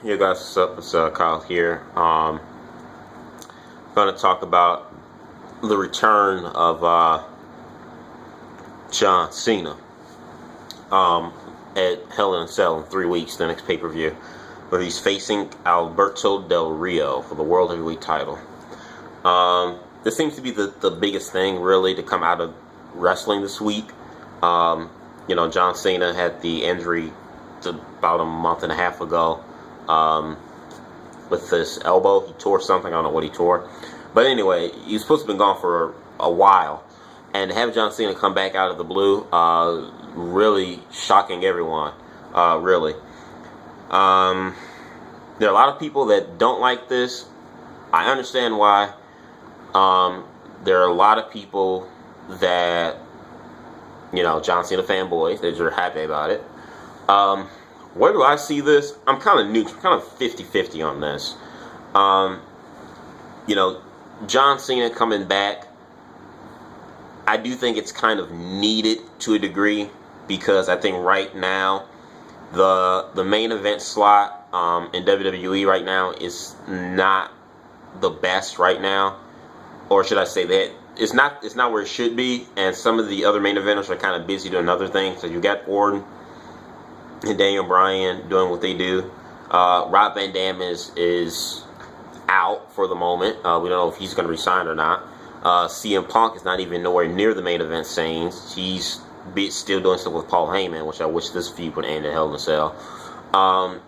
Hey guys, what's up? It's Kyle here. Going to talk about the return of John Cena at Hell in a Cell in 3 weeks, the next pay-per-view, where he's facing Alberto Del Rio for the World Heavyweight title. This seems to be the biggest thing, really, to come out of wrestling this week. John Cena had the injury about a month and a half ago. With his elbow, he tore something. I don't know what he tore, but anyway, he's supposed to have been gone for a while, and to have John Cena come back out of the blue, really shocking everyone. Really, there are a lot of people that don't like this. I understand why. There are a lot of people that, John Cena fanboys, that are happy about it. Where do I see this? I'm kind of neutral, kind of 50-50 on this. John Cena coming back, I do think it's kind of needed to a degree, because I think right now the main event slot in WWE right now is not the best right now, or should I say that it's not where it should be, and some of the other main eventers are kind of busy doing other things. So you got Orton and Daniel Bryan doing what they do. Rob Van Dam is out for the moment. We don't know if he's going to resign or not. CM Punk is not even nowhere near the main event scenes. He's still doing stuff with Paul Heyman, which I wish this feud would end in Hell in a Cell. So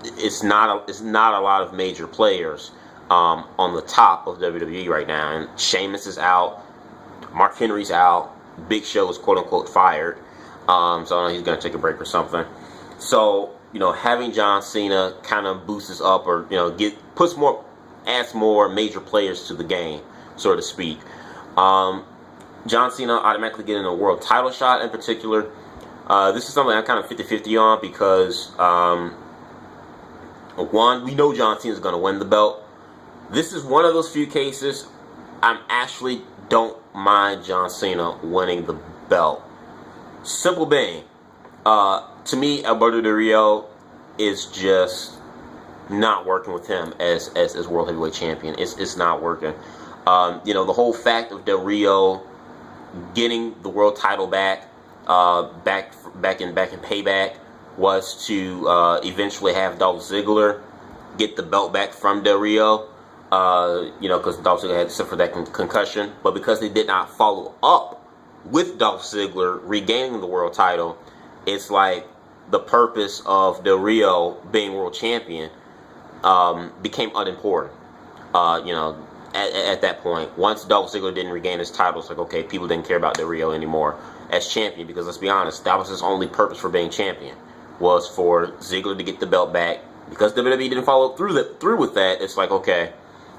it's not a lot of major players on the top of WWE right now. And Sheamus is out. Mark Henry's out. Big Show is quote-unquote fired, so I don't know, he's going to take a break or something. So, having John Cena kind of boosts us up, or, adds more major players to the game, so to speak. John Cena automatically getting a world title shot in particular. This is something I'm kind of 50-50 on, because, one, we know John Cena is going to win the belt. This is one of those few cases I'm actually don't mind John Cena winning the belt. Simple being, to me, Alberto Del Rio is just not working with him as World Heavyweight Champion. It's not working. The whole fact of Del Rio getting the world title back in Payback was to eventually have Dolph Ziggler get the belt back from Del Rio. Because Dolph Ziggler had suffered that concussion, but because they did not follow up with Dolph Ziggler regaining the world title, it's like the purpose of Del Rio being world champion became unimportant. At that point, once Dolph Ziggler didn't regain his title, it's like, okay, people didn't care about Del Rio anymore as champion, because let's be honest, that was his only purpose for being champion, was for Ziggler to get the belt back. Because WWE didn't follow through with that, it's like, okay,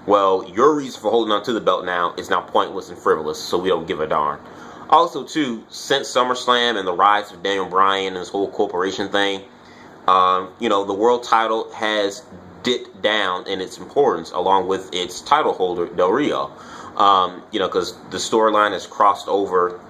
well, your reason for holding on to the belt now is now pointless and frivolous, so we don't give a darn. Also, too, since SummerSlam and the rise of Daniel Bryan and this whole corporation thing, the world title has dipped down in its importance, along with its title holder, Del Rio. Because the storyline has crossed over.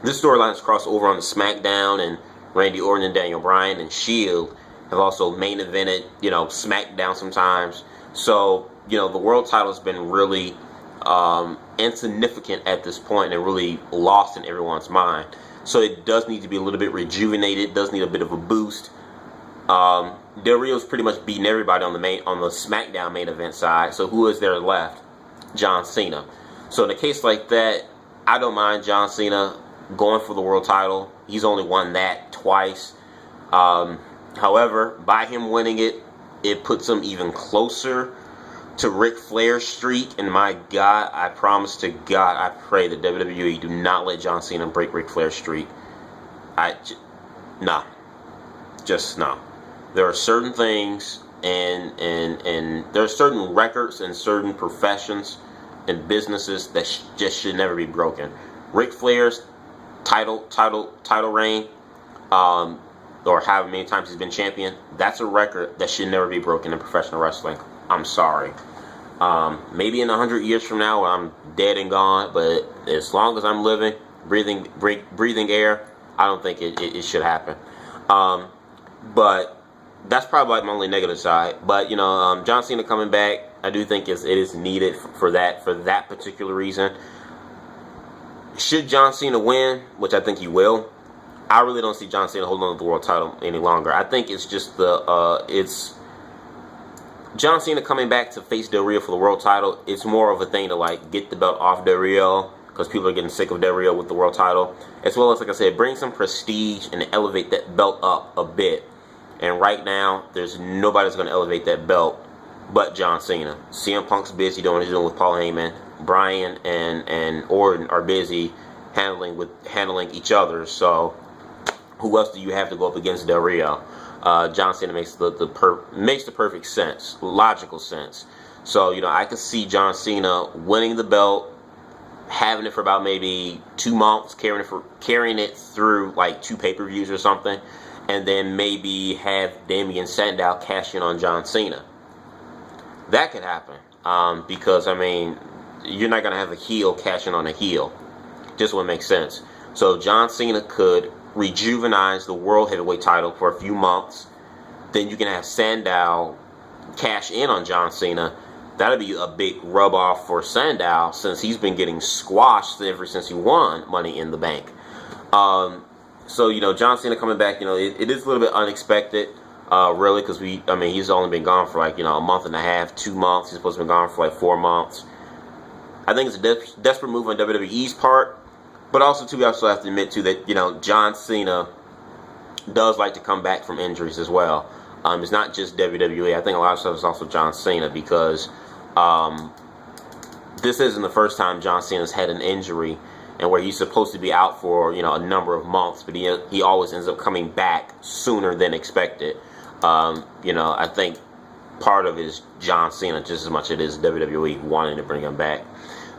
This storyline has crossed over on the SmackDown, and Randy Orton and Daniel Bryan and Shield have also main evented, SmackDown sometimes. So, the world title has been really insignificant at this point, and really lost in everyone's mind. So it does need to be a little bit rejuvenated. It does need a bit of a boost. Del Rio's pretty much beating everybody on the SmackDown main event side. So who is there left? John Cena. So in a case like that, I don't mind John Cena going for the world title. He's only won that twice. However, by him winning it, it puts him even closer to Ric Flair's streak. And my God, I promise to God, I pray that WWE do not let John Cena break Ric Flair's streak. No. Just no. There are certain things, and there are certain records and certain professions and businesses that just should never be broken. Ric Flair's title reign, or however many times he's been champion, that's a record that should never be broken in professional wrestling. I'm sorry. Maybe in 100 years from now, I'm dead and gone, but as long as I'm living, breathing air, I don't think it should happen. But that's probably like my only negative side. But you know, John Cena coming back, I do think it is needed for that particular reason. Should John Cena win, which I think he will, I really don't see John Cena holding on to the world title any longer. I think it's just it's John Cena coming back to face Del Rio for the world title. It's more of a thing to like get the belt off Del Rio, because people are getting sick of Del Rio with the world title, as well as, like I said, bring some prestige and elevate that belt up a bit. And right now, there's nobody's going to elevate that belt but John Cena. CM Punk's busy doing what he's doing with Paul Heyman. Bryan and Orton are busy handling each other. So who else do you have to go up against Del Rio? John Cena makes the perfect sense, logical sense. So you know, I could see John Cena winning the belt, having it for about maybe 2 months, carrying it through like 2 pay-per-views or something, and then maybe have Damian Sandow cash in on John Cena. That could happen, because I mean, you're not gonna have a heel cash in on a heel. Just wouldn't make sense. So John Cena could rejuvenize the World Heavyweight title for a few months. Then you can have Sandow cash in on John Cena. That'd be a big rub off for Sandow, since he's been getting squashed ever since he won Money in the Bank. So you know, John Cena coming back, you know, it is a little bit unexpected, really, because he's only been gone for like, you know, a month and a half, 2 months. He's supposed to be gone for like 4 months. I think it's a desperate move on WWE's part. But also, too, we also have to admit, too, that, you know, John Cena does like to come back from injuries as well. It's not just WWE. I think a lot of stuff is also John Cena, because this isn't the first time John Cena's had an injury and where he's supposed to be out for, you know, a number of months, but he always ends up coming back sooner than expected. You know, I think part of it is John Cena just as much as it is WWE wanting to bring him back.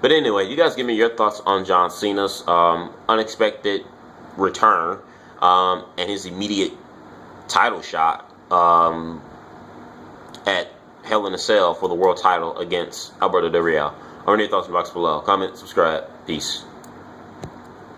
But anyway, you guys give me your thoughts on John Cena's unexpected return and his immediate title shot at Hell in a Cell for the world title against Alberto Del Rio. I want your thoughts in the box below. Comment, subscribe. Peace.